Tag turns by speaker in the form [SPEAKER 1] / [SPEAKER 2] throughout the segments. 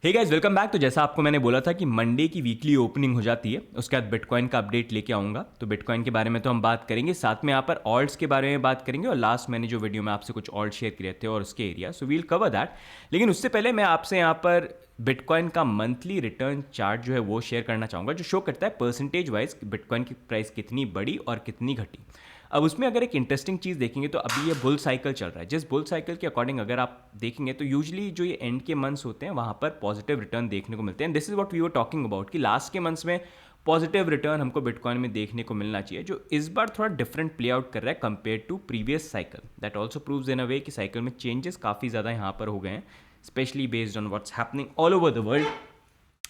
[SPEAKER 1] Hey guys, welcome back. तो जैसा आपको मैंने बोला था कि मंडे की वीकली ओपनिंग हो जाती है, उसके बाद बिटकॉइन का अपडेट लेके आऊँगा। तो बिटकॉइन के बारे में तो हम बात करेंगे, साथ में यहाँ पर ऑल्ट्स के बारे में बात करेंगे, और लास्ट मैंने जो वीडियो में आपसे कुछ ऑल्ट शेयर किए थे और उसके area, so will cover that. लेकिन उससे पहले मैं आपसे यहाँ पर बिटकॉइन का मंथली रिटर्न चार्ट जो है वो शेयर करना चाहूँगा, जो शो करता है परसेंटेज वाइज बिटकॉइन की प्राइस कितनी बढ़ी और कितनी घटी। अब उसमें अगर एक इंटरेस्टिंग चीज़ देखेंगे तो अभी ये बुल साइकिल चल रहा है। जिस बुल साइकिल के अकॉर्डिंग अगर आप देखेंगे तो यूजुअली जो ये एंड के मंथ्स होते हैं वहाँ पर पॉजिटिव रिटर्न देखने को मिलते हैं। This is what we were talking about कि लास्ट के मंथ्स में पॉजिटिव रिटर्न हमको बिटकॉइन में देखने को मिलना चाहिए, जो इस बार थोड़ा डिफरेंट प्ले आउट कर रहा है compare to previous cycle. That also proves in a way कि साइकिल में चेंजेस काफ़ी ज़्यादा यहाँ पर हो गए हैं, specially based on what's happening all over the world,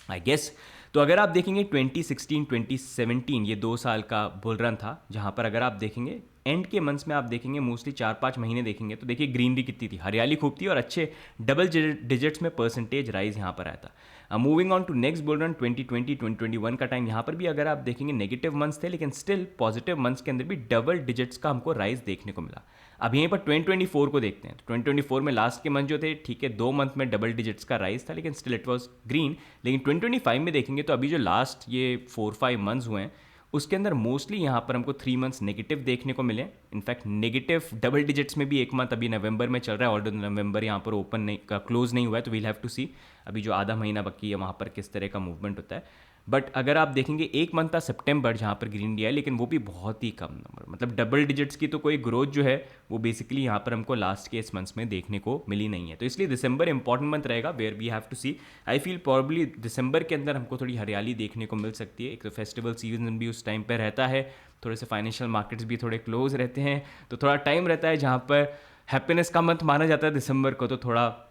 [SPEAKER 1] I guess. तो अगर आप देखेंगे 2016 2017 ये 2 साल का बुल रन था, जहाँ पर अगर आप देखेंगे एंड के मंथ्स में आप देखेंगे मोस्टली 4-5 महीने देखेंगे तो देखिए ग्रीनरी कितनी थी, हरियाली खूब थी और अच्छे डबल डिजिट्स में परसेंटेज राइज यहाँ पर आया था। Moving on to next bull run 2020 2021 का टाइम, यहाँ पर भी अगर आप देखेंगे नेगेटिव मंथ्स थे, लेकिन स्टिल पॉजिटिव मंथ्स के अंदर भी डबल डिजिट्स का हमको राइज देखने को मिला। अब यहीं पर 2024 को देखते हैं तो 2024 में लास्ट के मंथ जो थे, ठीक है 2 मंथ में डबल डिजिट्स का राइज था, लेकिन स्टिल इट वॉज ग्रीन। लेकिन 2025 में देखेंगे तो अभी जो लास्ट ये 4-5 मंथ्स हुए हैं उसके अंदर मोस्टली यहाँ पर हमको 3 मंथ्स नेगेटिव देखने को मिले। इनफैक्ट नेगेटिव डबल डिजिट्स में भी एक मंथ अभी नवंबर में चल रहा है, ऑलरेडी नवंबर यहाँ पर ओपन नहीं क्लोज नहीं हुआ है, तो वील हैव टू सी अभी जो आधा महीना बाकी है वहाँ पर किस तरह का मूवमेंट होता है। बट अगर आप देखेंगे एक मंथ था सितंबर जहाँ पर ग्रीन दिया है, लेकिन वो भी बहुत ही कम नंबर, मतलब डबल डिजिट्स की तो कोई ग्रोथ जो है वो बेसिकली यहाँ पर हमको लास्ट के इस मंथ्स में देखने को मिली नहीं है। तो इसलिए दिसंबर इंपॉर्टेंट मंथ रहेगा where we have to see. I feel probably दिसंबर के अंदर हमको थोड़ी हरियाली देखने को मिल सकती है। एक तो फेस्टिवल सीजन भी उस टाइम पर रहता है, थोड़े से फाइनेंशियल मार्केट्स भी थोड़े क्लोज रहते हैं, तो थोड़ा टाइम रहता है जहाँ पर हैप्पीनेस का मंथ माना जाता है दिसंबर को, तो थोड़ा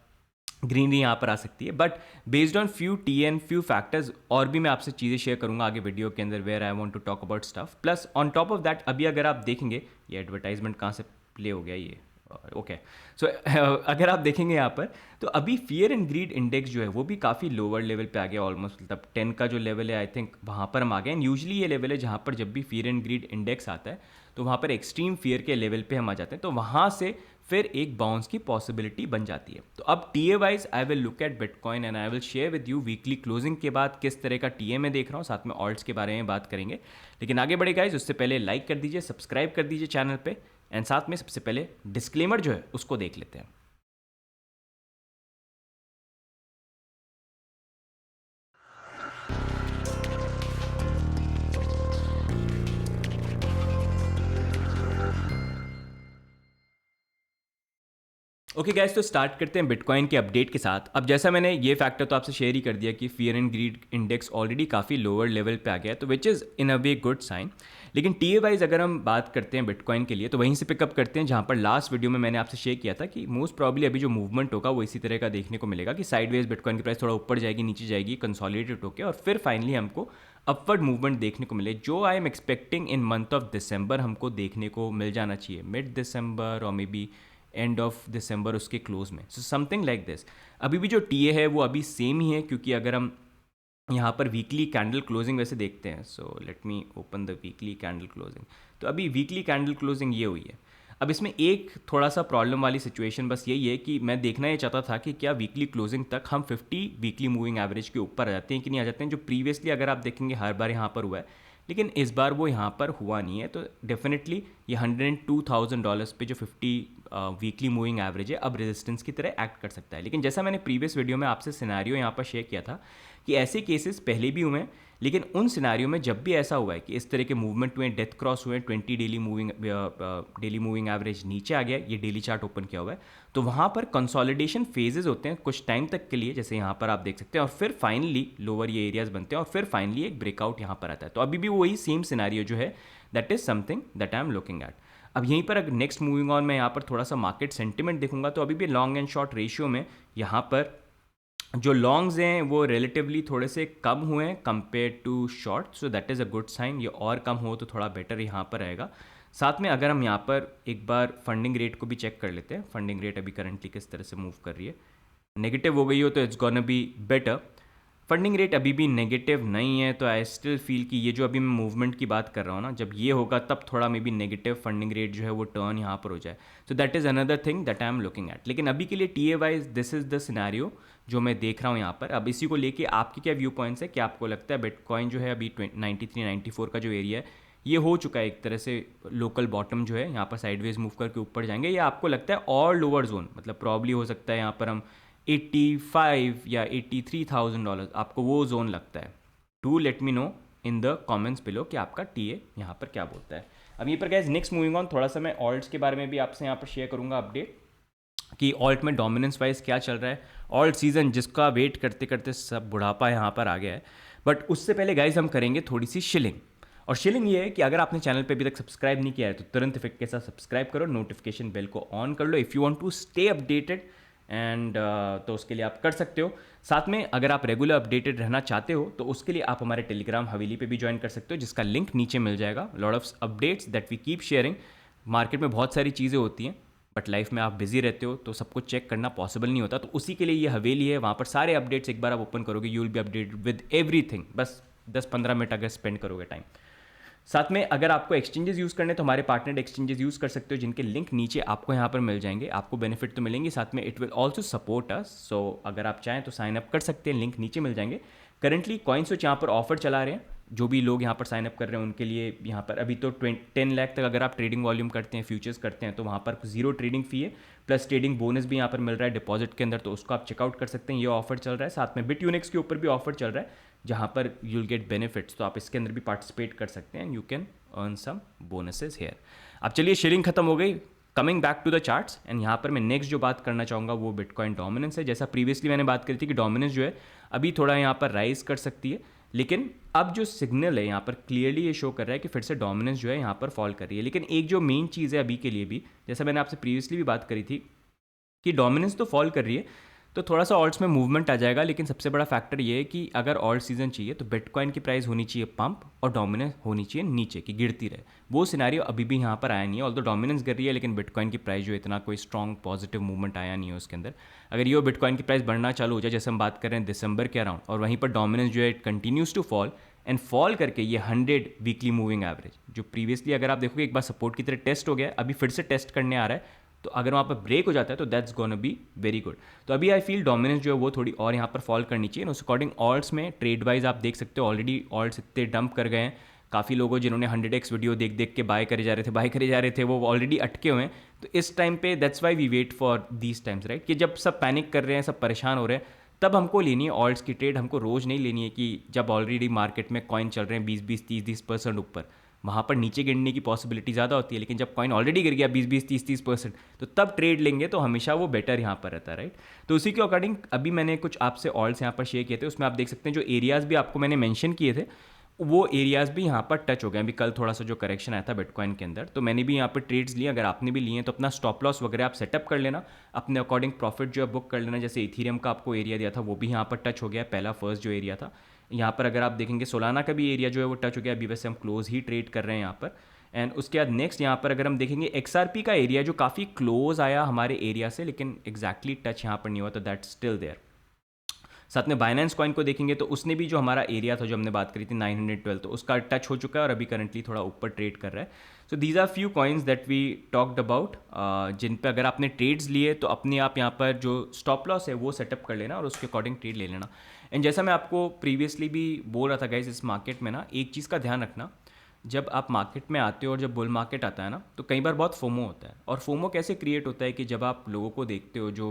[SPEAKER 1] ग्रीनरी यहाँ पर आ सकती है। But based on few T N few factors और भी मैं आपसे चीज़ें शेयर करूँगा आगे वीडियो के अंदर, where I want to talk about stuff. Plus on top of that अभी अगर आप देखेंगे, ये एडवर्टाइजमेंट कहाँ से प्ले हो गया ये, ओके सो अगर आप देखेंगे यहाँ पर तो अभी फियर एंड ग्रीड इंडेक्स जो है वो भी काफ़ी लोअर लेवल पे आ गया, ऑलमोस्ट मतलब 10 का जो लेवल है आई थिंक वहाँ पर हम आ गए। एंड यूजली ये लेवल है जहाँ पर जब भी फियर एंड ग्रीड इंडेक्स आता है तो वहाँ पर एक्सट्रीम फियर के लेवल पे हम आ जाते हैं, तो वहाँ से फिर एक बाउंस की पॉसिबिलिटी बन जाती है। तो अब T A wise I will look at bitcoin and I will share with you weekly closing के बाद किस तरह का टी ए मैं देख रहा हूँ, साथ में ऑल्ट्स के बारे में बात करेंगे। लेकिन आगे बढ़े गाइज उससे पहले लाइक कर दीजिए, सब्सक्राइब कर दीजिए चैनल पे, एंड साथ में सबसे पहले डिस्क्लेमर जो है उसको देख लेते हैं। ओके गैस, तो स्टार्ट करते हैं बिटकॉइन के अपडेट के साथ। अब जैसा मैंने ये फैक्टर तो आपसे शेयर ही कर दिया कि fear and greed index already काफ़ी लोअर लेवल पे आ गया है, तो which is in a way good sign. लेकिन टी ए वाइज अगर हम बात करते हैं बिटकॉइन के लिए तो वहीं से पिकअप करते हैं जहाँ पर लास्ट वीडियो में मैंने आपसे शेयर किया था कि मोस्ट प्रॉब्ली अभी जो मूवमेंट होगा वो इसी तरह का देखने को मिलेगा कि साइडवेज बिटकॉइन की प्राइस थोड़ा ऊपर जाएगी, नीचे जाएगी, कंसोलिडेट होकर, और फिर फाइनली हमको अपवर्ड मूवमेंट देखने को मिले, जो I am expecting in month of December हमको देखने को मिल जाना चाहिए, मिड दिसंबर और may be end of December उसके क्लोज में, सो समथिंग लाइक दिस। अभी भी जो टी ए है वो अभी सेम ही है, क्योंकि अगर हम यहाँ पर वीकली कैंडल क्लोजिंग वैसे देखते हैं, so let me open the weekly candle closing. तो अभी वीकली कैंडल क्लोजिंग ये हुई है। अब इसमें एक थोड़ा सा प्रॉब्लम वाली सिचुएशन बस यही है कि मैं देखना ये चाहता था कि क्या वीकली क्लोजिंग तक हम 50 वीकली मूविंग एवरेज के ऊपर आ जाते हैं कि नहीं आ जाते हैं, जो प्रीवियसली अगर आप देखेंगे हर बार यहाँ पर हुआ है, लेकिन इस बार वो यहाँ पर हुआ नहीं है। तो डेफिनेटली ये $102,000 पे जो 50 वीकली मूविंग एवरेज है अब रेजिस्टेंस की तरह एक्ट कर सकता है। लेकिन जैसा मैंने प्रीवियस वीडियो में आपसे सिनारियो यहाँ पर शेयर किया था कि ऐसे केसेस पहले भी हुए हैं, लेकिन उन सिनारियो में जब भी ऐसा हुआ है कि इस तरह के मूवमेंट हुए, डेथ क्रॉस हुए, 20 डेली मूविंग एवरेज नीचे आ गया, ये डेली चार्ट ओपन किया हुआ है, तो वहाँ पर कंसोलिडेशन फेजेस होते हैं कुछ टाइम तक के लिए, जैसे यहाँ पर आप देख सकते हैं, और फिर फाइनली लोअर ये एरियाज बनते हैं और फिर फाइनली एक ब्रेकआउट यहाँ पर आता है। तो अभी भी वही सेम सिनारियो जो है, that is something that I am looking at. अब यहीं पर अगर नेक्स्ट मूविंग ऑन मैं यहाँ पर थोड़ा सा मार्केट सेंटिमेंट देखूंगा तो अभी भी लॉन्ग एंड शॉर्ट रेशियो में यहाँ पर जो लॉन्ग्स हैं वो रिलेटिवली थोड़े से कम हुए हैं compare to short, so that is a good sign. ये और कम हो तो थोड़ा बेटर यहाँ पर रहेगा। साथ में अगर हम यहाँ पर एक बार फंडिंग रेट को भी चेक कर लेते हैं, फंडिंग रेट अभी करंटली किस तरह से मूव कर रही है, नेगेटिव हो गई हो तो it's gonna be better. Funding rate अभी भी नेगेटिव नहीं है, तो आई स्टिल फील कि ये जो अभी मैं मूवमेंट की बात कर रहा हूँ ना, जब ये होगा तब थोड़ा may be negative funding rate जो है वो टर्न यहाँ पर हो जाए, सो that is another thing that I am looking at. लेकिन अभी के लिए T A wise this is the scenario जो मैं देख रहा हूँ यहाँ पर। अब इसी को लेके आपके क्या व्यू पॉइंट्स है, क्या आपको लगता है बिटकॉइन जो है अभी 93 94 का जो एरिया है ये हो चुका है एक तरह से लोकल बॉटम जो है, यहाँ पर साइडवेज मूव करके ऊपर जाएंगे, या आपको लगता है और लोअर जोन, मतलब प्रॉब्ली हो सकता है यहाँ पर हम 85 या $83,000 आपको वो जोन लगता है? Do let me know in the comments below कि आपका टीए यहाँ पर क्या बोलता है। अब ये पर गैस नेक्स्ट मूविंग ऑन, थोड़ा सा मैं ऑल्ट्स के बारे में भी आपसे यहाँ पर शेयर करूँगा अपडेट कि ऑल्ट में डोमिनेंस वाइज क्या चल रहा है। ऑल्ट सीजन जिसका वेट करते करते सब बुढ़ापा यहाँ पर आ गया है, बट उससे पहले गाइज हम करेंगे थोड़ी सी शिलिंग। और शिलिंग ये है कि अगर आपने चैनल पे अभी तक सब्सक्राइब नहीं किया है तो तुरंत इफेक्ट के साथ सब्सक्राइब करो, नोटिफिकेशन बेल को ऑन कर लो if you want to stay updated and तो उसके लिए आप कर सकते हो। साथ में अगर आप रेगुलर अपडेटेड रहना चाहते हो तो उसके लिए आप हमारे टेलीग्राम हवेली पे भी ज्वाइन कर सकते हो, जिसका लिंक नीचे मिल जाएगा। Lot of updates that we keep sharing. Market में बहुत सारी चीज़ें होती हैं बट लाइफ में आप बिजी रहते हो तो सब कुछ चेक करना पॉसिबल नहीं होता, तो उसी के लिए ये हवेली है। वहाँ पर सारे अपडेट्स एक बार आप ओपन करोगे, you will be updated with everything. बस 10-15 मिनट अगर स्पेंड करोगे टाइम। साथ में अगर आपको एक्सचेंजेस यूज़ करने तो हमारे पार्टनर एक्सचेंजेस यूज़ कर सकते हो, जिनके लिंक नीचे आपको यहाँ पर मिल जाएंगे। आपको बेनिफिट तो मिलेंगे, साथ में it will also support us. So अगर आप चाहें तो साइन अप कर सकते हैं, लिंक नीचे मिल जाएंगे। करंटली कॉइनस्विच यहाँ पर ऑफर चला रहे हैं, जो भी लोग यहाँ पर साइन अप कर रहे हैं उनके लिए यहाँ पर अभी तो 10 लाख तक अगर आप ट्रेडिंग वॉल्यूम करते हैं, फ्यूचर्स करते हैं, तो वहाँ पर 0 ट्रेडिंग फी है, प्लस ट्रेडिंग बोनस भी यहाँ पर मिल रहा है डिपॉजिट के अंदर, तो उसको आप चेकआउट कर सकते हैं। ये ऑफर चल रहा है। साथ में बिटयूनिक्स के ऊपर भी ऑफर चल रहा है जहाँ पर यू विल गेट बेनिफिट्स, तो आप इसके अंदर भी पार्टिसिपेट कर सकते हैं, you can earn some bonuses here. अब चलिए शेयरिंग खत्म हो गई, coming back to the charts, and यहाँ पर मैं नेक्स्ट जो बात करना चाहूँगा वो बिटकॉइन डोमिनेंस है। जैसा प्रीवियसली मैंने बात करी थी कि डोमिनेंस जो है अभी थोड़ा यहाँ पर राइज कर सकती है, लेकिन अब जो सिग्नल है यहाँ पर क्लियरली ये शो कर रहा है कि फिर से डोमिनेंस जो है यहाँ पर फॉल कर रही है। लेकिन एक जो मेन चीज़ है अभी के लिए भी, जैसा मैंने आपसे प्रीवियसली भी बात करी थी कि डोमिनेंस तो फॉल कर रही है तो थोड़ा सा ऑल्ट्स में मूवमेंट आ जाएगा, लेकिन सबसे बड़ा फैक्टर ये है कि अगर ऑल्ट सीजन चाहिए तो बिटकॉइन की प्राइस होनी चाहिए पंप और डोमिनेंस होनी चाहिए नीचे की, गिरती रहे। वो सिनेरियो अभी भी यहाँ पर आया नहीं है, ऑल्दो डोमिनेंस गिर रही है लेकिन बिटकॉइन की प्राइस जो इतना कोई स्ट्रॉन्ग पॉजिटिव मूवमेंट आया नहीं है उसके अंदर। अगर ये बिटकॉइन की प्राइस बढ़ना चालू हो जाए, जैसे हम बात कर रहे हैं दिसंबर के अराउंड, और वहीं पर डोमिनेंस जो है it continues to fall and fall करके ये 100 वीकली मूविंग एवरेज जो प्रीवियसली अगर आप देखोगे एक बार सपोर्ट की तरह टेस्ट हो गया, अभी फिर से टेस्ट करने आ रहा है, तो अगर वहाँ पर ब्रेक हो जाता है तो that's gonna be very good. तो अभी आई फील डोमिनेंस जो है वो थोड़ी और यहाँ पर फॉल करनी चाहिए। उस अकॉर्डिंग ऑल्ट्स में ट्रेड वाइज आप देख सकते हो ऑलरेडी ऑल्ट्स इतने डंप कर गए हैं, काफ़ी लोगों जिन्होंने 100x वीडियो देख देख के बाय करे जा रहे थे वो ऑलरेडी अटके हुए हैं। तो इस टाइम पे that's why we wait for these times, right, कि जब सब पैनिक कर रहे हैं, सब परेशान हो रहे हैं, तब हमको लेनी है ऑल्ट्स की ट्रेड। हमको रोज़ नहीं लेनी है कि जब ऑलरेडी मार्केट में कॉइन चल रहे हैं 20-20 30-30% ऊपर, वहाँ पर नीचे गिरने की पॉसिबिलिटी ज़्यादा होती है। लेकिन जब कॉइन ऑलरेडी गिर गया 20-20 30-30% तो तब ट्रेड लेंगे तो हमेशा वो बेटर यहाँ पर रहता है, राइट। तो उसी के अकॉर्डिंग अभी मैंने कुछ आपसे ऑल्ट्स यहाँ पर शेयर किए थे, उसमें आप देख सकते हैं जो एरियाज़ भी आपको मैंने मेंशन किए थे वो एरियाज़ भी यहाँ पर टच हो गए। अभी कल थोड़ा सा जो करेक्शन आया था बिटकॉइन के अंदर, तो मैंने भी यहाँ पर ट्रेड्स लिए। अगर आपने भी लिए हैं तो अपना स्टॉप लॉस वगैरह आप सेटअप कर लेना, अपने अकॉर्डिंग प्रॉफिट जो है बुक कर लेना। जैसे इथीरियम का आपको एरिया दिया था वो भी यहाँ पर टच हो गया, पहला फर्स्ट जो एरिया था। यहाँ पर अगर आप देखेंगे सोलाना का भी एरिया जो है वो टच हो गया, अभी वैसे हम क्लोज ही ट्रेड कर रहे हैं यहाँ पर। एंड उसके बाद नेक्स्ट यहाँ पर अगर हम देखेंगे XRP का एरिया जो काफ़ी क्लोज आया हमारे एरिया से, लेकिन एग्जैक्टली टच यहाँ पर नहीं हुआ, तो दैट्स स्टिल देयर। साथ में बाइनेंस कॉइन को देखेंगे तो उसने भी जो हमारा एरिया था जो हमने बात करी थी 912, तो उसका टच हो चुका है और अभी करंटली थोड़ा ऊपर ट्रेड कर रहा है। So these are few coins that we talked about, जिन पे अगर आपने ट्रेड्स लिए तो अपने आप यहाँ पर जो स्टॉप लॉस है वो सेटअप कर लेना और उसके अकॉर्डिंग ट्रेड ले लेना। एंड जैसा मैं आपको प्रीवियसली भी बोल रहा था गाइज, इस मार्केट में ना एक चीज़ का ध्यान रखना, जब आप मार्केट में आते हो और जब बुल मार्केट आता है ना तो कई बार बहुत फोमो होता है। और फोमो कैसे क्रिएट होता है कि जब आप लोगों को देखते हो जो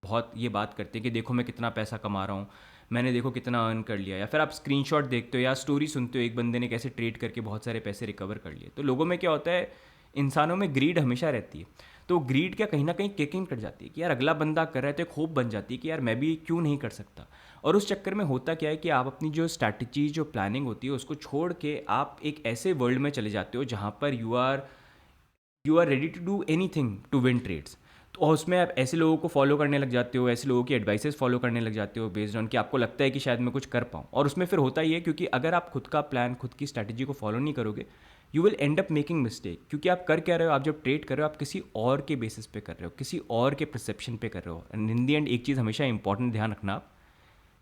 [SPEAKER 1] बहुत ये बात करते हैं कि देखो मैं कितना पैसा कमा रहा हूँ, मैंने देखो कितना अर्न कर लिया, या फिर आप स्क्रीनशॉट देखते हो या स्टोरी सुनते हो एक बंदे ने कैसे ट्रेड करके बहुत सारे पैसे रिकवर कर लिए। तो लोगों में क्या होता है, इंसानों में ग्रीड हमेशा रहती है, तो ग्रीड क्या कहीं ना कहीं किकिंग कर जाती है कि यार अगला बंदा कर रहा है तो एक होप बन जाती है कि यार मैं भी क्यों नहीं कर सकता। और उस चक्कर में होता क्या है कि आप अपनी जो स्ट्रैटेजी जो प्लानिंग होती है उसको छोड़ के आप एक ऐसे वर्ल्ड में चले जाते हो जहाँ पर you are ready to do anything to win trades. तो उसमें आप ऐसे लोगों को फॉलो करने लग जाते हो, ऐसे लोगों की एडवाइसेस फॉलो करने लग जाते हो बेस्ड ऑन कि आपको लगता है कि शायद मैं कुछ कर पाऊँ। और उसमें फिर होता ही है, क्योंकि अगर आप खुद का प्लान खुद की स्ट्रैटेजी को फॉलो नहीं करोगे you will and up making mistake. क्योंकि आप कर क्या रहे हो, आप जब ट्रेड कर रहे हो आप किसी और के बेसिस पे कर रहे हो, किसी और के परसेप्शन पे कर रहे हो। एंड इन दी एंड एक चीज़ हमेशा इंपॉर्टेंट ध्यान रखना, आप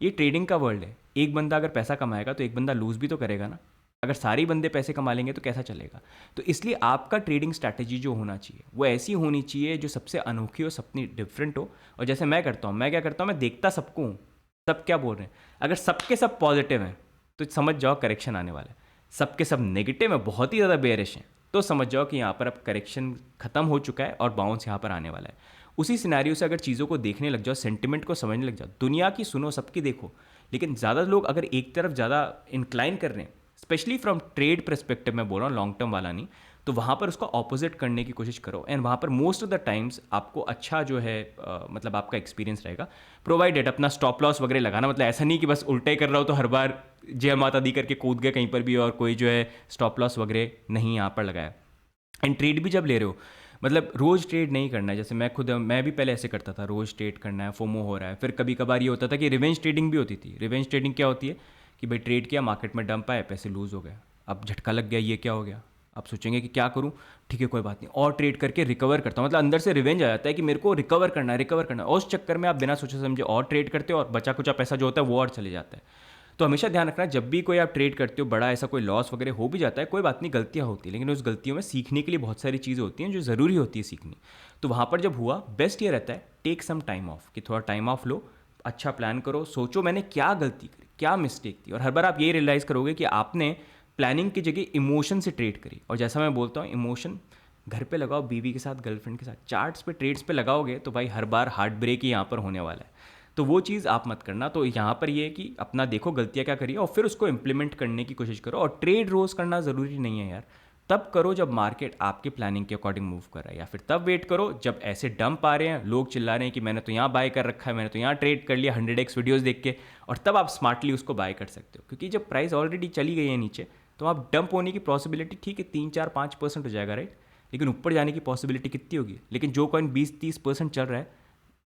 [SPEAKER 1] ये ट्रेडिंग का वर्ल्ड है, एक बंदा अगर पैसा कमाएगा तो एक बंदा लूज़ भी तो करेगा ना। अगर सारे बंदे पैसे कमा लेंगे तो कैसा चलेगा? तो इसलिए आपका ट्रेडिंग स्ट्रैटेजी जो होना चाहिए वो ऐसी होनी चाहिए जो सबसे अनोखी हो, सबनी डिफरेंट हो। और जैसे मैं करता हूँ, मैं क्या करता हूँ, मैं देखता सबको हूँ, सब क्या बोल रहे हैं। अगर सबके सब पॉजिटिव हैं तो समझ जाओ करेक्शन आने वाला है। सबके सब नेगेटिव है, बहुत ही ज़्यादा बेयरिश हैं, तो समझ जाओ कि यहाँ पर अब करेक्शन खत्म हो चुका है और बाउंस यहाँ पर आने वाला है। उसी सिनेरियो से अगर चीज़ों को देखने लग जाओ, सेंटिमेंट को समझने लग जाओ, दुनिया की सुनो, सबकी देखो, लेकिन ज़्यादा लोग अगर एक तरफ ज़्यादा इंक्लाइन कर रहे हैं, स्पेशली फ्रॉम ट्रेड परस्पेक्टिव में बोल रहा हूँ, लॉन्ग टर्म वाला नहीं, तो वहाँ पर उसका ऑपोजिट करने की कोशिश करो। एंड वहाँ पर मोस्ट ऑफ द टाइम्स आपको अच्छा जो है मतलब आपका एक्सपीरियंस रहेगा, प्रोवाइडेड अपना स्टॉप लॉस वगैरह लगाना। मतलब ऐसा नहीं कि बस उल्टा ही कर रहा हो तो हर बार जय माता दी करके कूद गए कहीं पर भी और कोई जो है स्टॉप लॉस वगैरह नहीं यहाँ पर लगाया। एंड ट्रेड भी जब ले रहे हो, मतलब रोज़ ट्रेड नहीं करना है। जैसे मैं भी पहले ऐसे करता था, रोज़ ट्रेड करना है, फोमो हो रहा है। फिर कभी कभार ये होता था कि रिवेंज ट्रेडिंग भी होती थी। रिवेंज ट्रेडिंग क्या होती है कि भाई ट्रेड किया, मार्केट में डंप आए, पैसे लूज़ हो गए, अब झटका लग गया, ये क्या हो गया। आप सोचेंगे कि क्या करूं, ठीक है कोई बात नहीं, और ट्रेड करके रिकवर करता हूं। मतलब अंदर से रिवेंज आ जाता है कि मेरे को रिकवर करना है, रिकवर करना है, और उस चक्कर में आप बिना सोचे समझे और ट्रेड करते हो और बचा कुचा पैसा जो होता है वो और चले जाता है। तो हमेशा ध्यान रखना, जब भी कोई आप ट्रेड करते हो, बड़ा ऐसा कोई लॉस वगैरह हो भी जाता है, कोई बात नहीं, गलतियाँ होती हैं, लेकिन उस गलतियों में सीखने के लिए बहुत सारी चीज़ें होती हैं जो ज़रूरी होती है सीखनी। तो वहाँ पर जब हुआ, बेस्ट ये रहता है टेक सम टाइम ऑफ, कि थोड़ा टाइम ऑफ लो, अच्छा प्लान करो, सोचो मैंने क्या गलती करी, क्या मिस्टेक थी। और हर बार आप ये रियलाइज़ करोगे कि आपने प्लानिंग की जगह इमोशन से ट्रेड करी। और जैसा मैं बोलता हूँ, इमोशन घर पे लगाओ, बीवी के साथ, गर्लफ्रेंड के साथ, चार्ट्स पे, ट्रेड्स पे लगाओगे तो भाई हर बार हार्ट ब्रेक ही यहाँ पर होने वाला है। तो वो चीज़ आप मत करना। तो यहाँ पर ये है कि अपना देखो गलतियाँ क्या करिए और फिर उसको इम्प्लीमेंट करने की कोशिश करो। और ट्रेड रोज़ करना ज़रूरी नहीं है यार, तब करो जब मार्केट आपके प्लानिंग के अकॉर्डिंग मूव कर रहा है, या फिर तब वेट करो जब ऐसे डंप आ रहे हैं, लोग चिल्ला रहे हैं कि मैंने तो यहाँ बाय कर रखा है, मैंने तो यहाँ ट्रेड कर लिया 100x वीडियोस देख के, और तब आप स्मार्टली उसको बाय कर सकते हो। क्योंकि जब प्राइस ऑलरेडी चली गई है नीचे, तो आप डंप होने की पॉसिबिलिटी ठीक है 3-4-5% हो जाएगा, राइट, लेकिन ऊपर जाने की पॉसिबिलिटी कितनी होगी? लेकिन जो कॉइन 20-30% चल रहा है,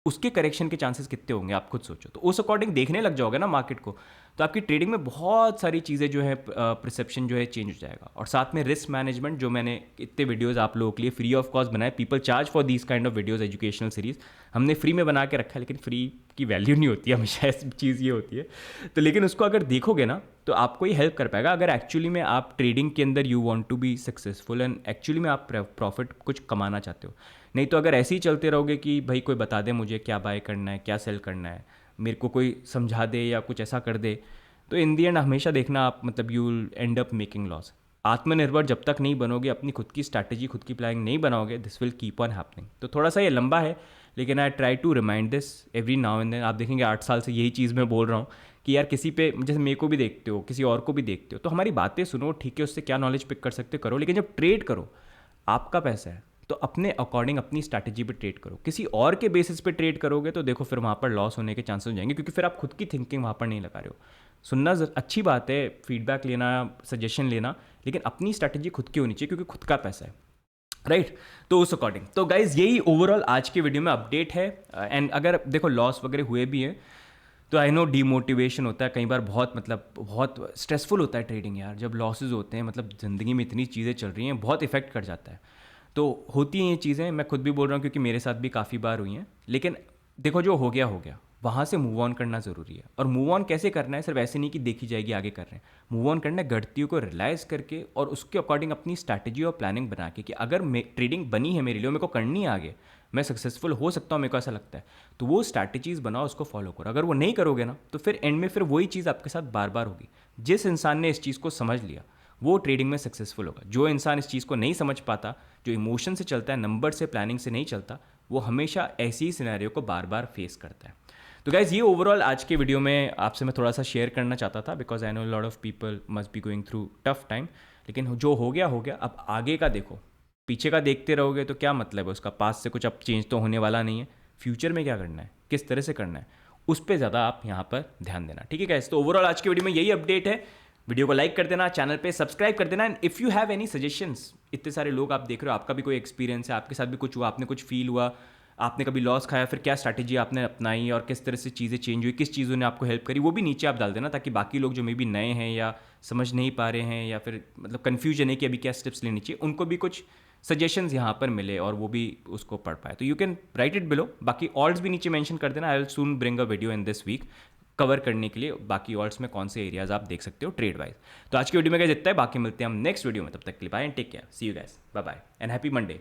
[SPEAKER 1] उसके करेक्शन के चांसेस कितने होंगे आप खुद सोचो। तो उस अकॉर्डिंग देखने लग जाओगे ना मार्केट को, तो आपकी ट्रेडिंग में बहुत सारी चीज़ें जो है, परसेप्शन जो है चेंज हो जाएगा। और साथ में रिस्क मैनेजमेंट, जो मैंने इतने वीडियोस आप लोगों के लिए फ्री ऑफ कॉस्ट बनाए, people charge for these kind of videos, educational series हमने फ्री में बना के रखा है, लेकिन फ्री की वैल्यू नहीं होती है हमेशा, ऐसी चीज़ ये होती है। तो लेकिन उसको अगर देखोगे ना तो आपको ये हेल्प कर पाएगा, अगर एक्चुअली में आप ट्रेडिंग के अंदर you want to be successful and actually में आप प्रॉफिट कुछ कमाना चाहते हो। नहीं तो अगर ऐसे ही चलते रहोगे कि भाई कोई बता दे मुझे क्या बाय करना है, क्या सेल करना है, मेरे को कोई समझा दे या कुछ ऐसा कर दे, तो इन दी एंड हमेशा देखना आप, मतलब you will and up making loss. आत्मनिर्भर जब तक नहीं बनोगे, अपनी खुद की स्ट्रैटेजी, खुद की प्लानिंग नहीं बनाओगे, this will keep on happening. तो थोड़ा सा ये लंबा है, लेकिन I try to remind this every now and then. आप देखेंगे 8 साल से यही चीज़ मैं बोल रहा हूँ कि यार किसी पे, जैसे मेरे को भी देखते हो, किसी और को भी देखते हो, तो हमारी बातें सुनो, ठीक है, उससे क्या नॉलेज पिक कर सकते करो, लेकिन जब ट्रेड करो, आपका पैसा है, तो अपने अकॉर्डिंग अपनी स्ट्रैटेजी पे ट्रेड करो। किसी और के बेसिस पे ट्रेड करोगे तो देखो फिर वहाँ पर लॉस होने के चांसेस हो जाएंगे, क्योंकि फिर आप खुद की थिंकिंग वहाँ पर नहीं लगा रहे हो। सुनना अच्छी बात है, फीडबैक लेना, सजेशन लेना, लेकिन अपनी स्ट्रैटेजी खुद की होनी चाहिए, क्योंकि खुद का पैसा है, राइट। तो उस अकॉर्डिंग, तो गाइज यही ओवरऑल आज के वीडियो में अपडेट है। एंड अगर देखो लॉस वगैरह हुए भी हैं तो आई नो डीमोटिवेशन होता है कई बार, बहुत मतलब बहुत स्ट्रेसफुल होता है ट्रेडिंग यार, जब लॉसेज होते हैं, मतलब ज़िंदगी में इतनी चीज़ें चल रही हैं, बहुत इफेक्ट कर जाता है। तो होती हैं ये चीज़ें, मैं खुद भी बोल रहा हूँ क्योंकि मेरे साथ भी काफ़ी बार हुई हैं। लेकिन देखो जो हो गया हो गया, वहाँ से मूव ऑन करना ज़रूरी है। और मूव ऑन कैसे करना है, सिर्फ ऐसे नहीं कि देखी जाएगी आगे कर रहे हैं। मूव ऑन करना है गलतियों को रियलाइज करके और उसके अकॉर्डिंग अपनी स्ट्रैटेजी और प्लानिंग बना के, कि अगर ट्रेडिंग बनी है मेरे लिए, मेरे को करनी है आगे, मैं सक्सेसफुल हो सकता हूँ, मेरे को ऐसा लगता है, तो वो स्ट्रैटेजीज बनाओ, उसको फॉलो करो। अगर वो नहीं करोगे ना, तो फिर एंड में फिर वही चीज़ आपके साथ बार बार होगी। जिस इंसान ने इस चीज़ को समझ लिया वो ट्रेडिंग में सक्सेसफुल होगा। जो इंसान इस चीज़ को नहीं समझ पाता, जो इमोशन से चलता है, नंबर से, प्लानिंग से नहीं चलता, वो हमेशा ऐसी ही सिनेरियो को बार बार फेस करता है। तो गाइज ये ओवरऑल आज के वीडियो में आपसे मैं थोड़ा सा शेयर करना चाहता था, because I know lot of people must be going through tough time. लेकिन जो हो गया हो गया, अब आगे का देखो। पीछे का देखते रहोगे तो क्या मतलब है उसका, पास से कुछ अब चेंज तो होने वाला नहीं है। फ्यूचर में क्या करना है, किस तरह से करना है, उस पर ज़्यादा आप यहाँ पर ध्यान देना, ठीक है गाइस। तो ओवरऑल आज की वीडियो में यही अपडेट है। वीडियो को लाइक कर देना, चैनल पे सब्सक्राइब कर देना, and if you have any suggestions, इतने सारे लोग आप देख रहे हो, आपका भी कोई एक्सपीरियंस है, आपके साथ भी कुछ हुआ, आपने कुछ फील हुआ, आपने कभी लॉस खाया, फिर क्या स्ट्रैटेजी आपने अपनाई और किस तरह से चीज़ें चेंज हुई, किस चीज़ों ने आपको हेल्प करी, वो भी नीचे आप डाल देना, ताकि बाकी लोग जो मे बी नए हैं या समझ नहीं पा रहे हैं या फिर मतलब कन्फ्यूजन है कि अभी क्या स्टेप्स लेनी चाहिए, उनको भी कुछ सजेशंस यहाँ पर मिले और वो भी उसको पढ़ पाए। तो you can write it below. बाकी ऑल्स भी नीचे मेंशन कर देना, I will soon bring a video in this week. Cover करने के लिए बाकी ऑल्ट्स में कौन से एरियाज आप देख सकते हो ट्रेड वाइज। तो आज की वीडियो में क्या जितना है, बाकी मिलते हैं हम नेक्स्ट वीडियो में, तब तक के लिए bye and take care, see you guys, bye bye and happy Monday.